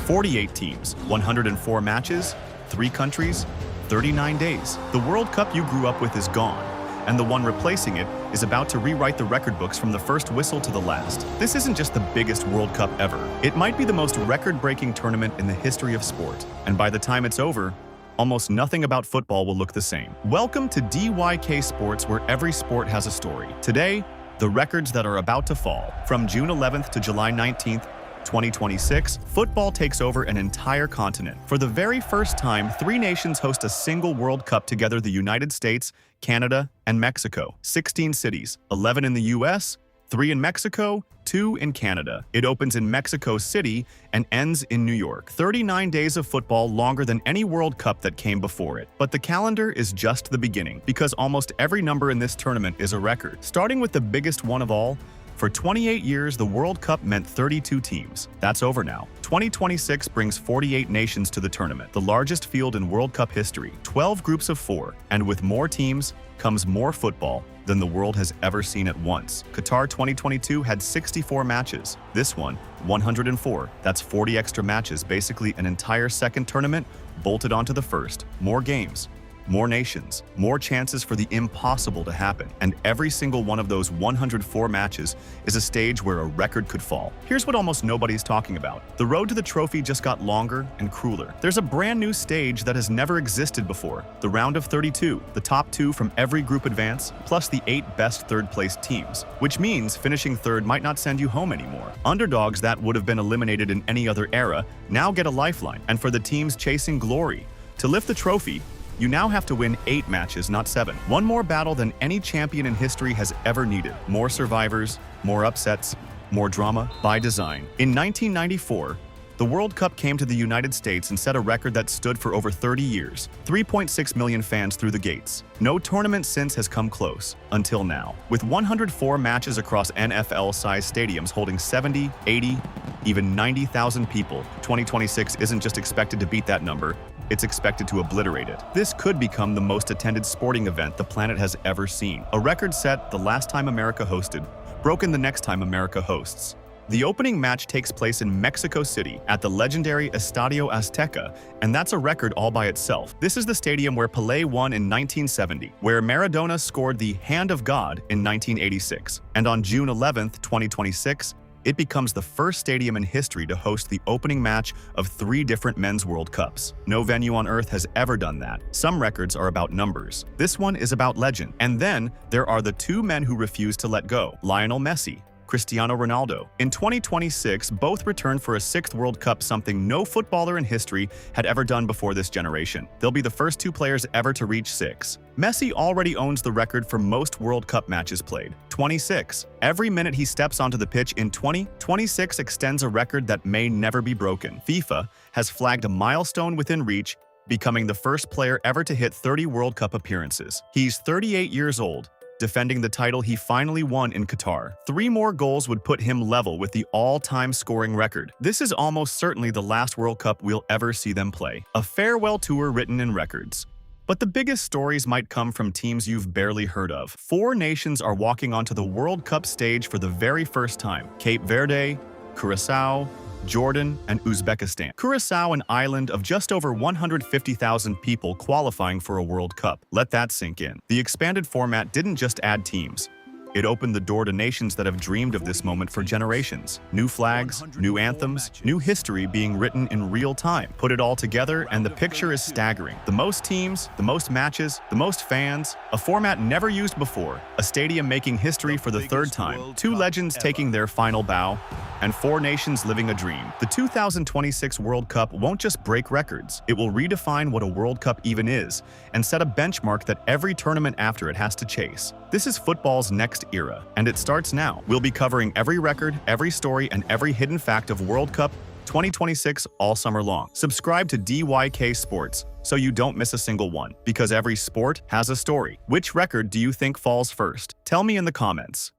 48 teams, 104 matches, 3 countries, 39 days. The World Cup you grew up with is gone, and the one replacing it is about to rewrite the record books from the first whistle to the last. This isn't just the biggest World Cup ever. It might be the most record-breaking tournament in the history of sport, and by the time it's over, almost nothing about football will look the same. Welcome to DYK Sports, where every sport has a story. Today, the records that are about to fall. From June 11th to July 19th, 2026, football takes over an entire continent. For the very first time, 3 nations host a single World Cup together: the United States, Canada, and Mexico. 16 cities, 11 in the US, 3 in Mexico, 2 in Canada. It opens in Mexico City and ends in New York. 39 days of football, longer than any World Cup that came before it. But the calendar is just the beginning, because almost every number in this tournament is a record. Starting with the biggest one of all, for 28 years, the World Cup meant 32 teams. That's over now. 2026 brings 48 nations to the tournament, the largest field in World Cup history, 12 groups of 4, and with more teams comes more football than the world has ever seen at once. Qatar 2022 had 64 matches. This one, 104. That's 40 extra matches, basically an entire second tournament bolted onto the first. More games, more nations, more chances for the impossible to happen. And every single one of those 104 matches is a stage where a record could fall. Here's what almost nobody's talking about. The road to the trophy just got longer and crueler. There's a brand new stage that has never existed before. The round of 32, the top 2 from every group advance, plus the 8 best third-placed teams, which means finishing third might not send you home anymore. Underdogs that would have been eliminated in any other era now get a lifeline. And for the teams chasing glory, to lift the trophy, you now have to win 8 matches, not 7. One more battle than any champion in history has ever needed. More survivors, more upsets, more drama by design. In 1994, the World Cup came to the United States and set a record that stood for over 30 years. 3.6 million fans through the gates. No tournament since has come close, until now. With 104 matches across NFL-sized stadiums holding 70, 80, even 90,000 people, 2026 isn't just expected to beat that number, it's expected to obliterate it. This could become the most attended sporting event the planet has ever seen. A record set the last time America hosted, broken the next time America hosts. The opening match takes place in Mexico City at the legendary Estadio Azteca, and that's a record all by itself. This is the stadium where Pelé won in 1970, where Maradona scored the Hand of God in 1986. And on June 11th, 2026, it becomes the first stadium in history to host the opening match of 3 different men's World Cups. No venue on Earth has ever done that. Some records are about numbers. This one is about legend. And then there are the 2 men who refuse to let go: Lionel Messi, Cristiano Ronaldo. In 2026, both returned for a 6th World Cup, something no footballer in history had ever done before this generation. They'll be the first 2 players ever to reach 6. Messi already owns the record for most World Cup matches played, 26. Every minute he steps onto the pitch in 2026 extends a record that may never be broken. FIFA has flagged a milestone within reach, becoming the first player ever to hit 30 World Cup appearances. He's 38 years old, defending the title he finally won in Qatar. 3 more goals would put him level with the all-time scoring record. This is almost certainly the last World Cup we'll ever see them play. A farewell tour written in records. But the biggest stories might come from teams you've barely heard of. 4 nations are walking onto the World Cup stage for the very first time: Cape Verde, Curacao, Jordan, and Uzbekistan. Curacao, an island of just over 150,000 people qualifying for a World Cup. Let that sink in. The expanded format didn't just add teams. It opened the door to nations that have dreamed of this moment for generations. New flags, new anthems, new history being written in real time. Put it all together and the picture is staggering. The most teams, the most matches, the most fans, a format never used before, a stadium making history for the 3rd time, 2 legends taking their final bow, and 4 nations living a dream. The 2026 World Cup won't just break records, it will redefine what a World Cup even is, and set a benchmark that every tournament after it has to chase. This is football's next era, and it starts now. We'll be covering every record, every story, and every hidden fact of World Cup 2026 all summer long. Subscribe to DYK Sports so you don't miss a single one, because every sport has a story. Which record do you think falls first? Tell me in the comments.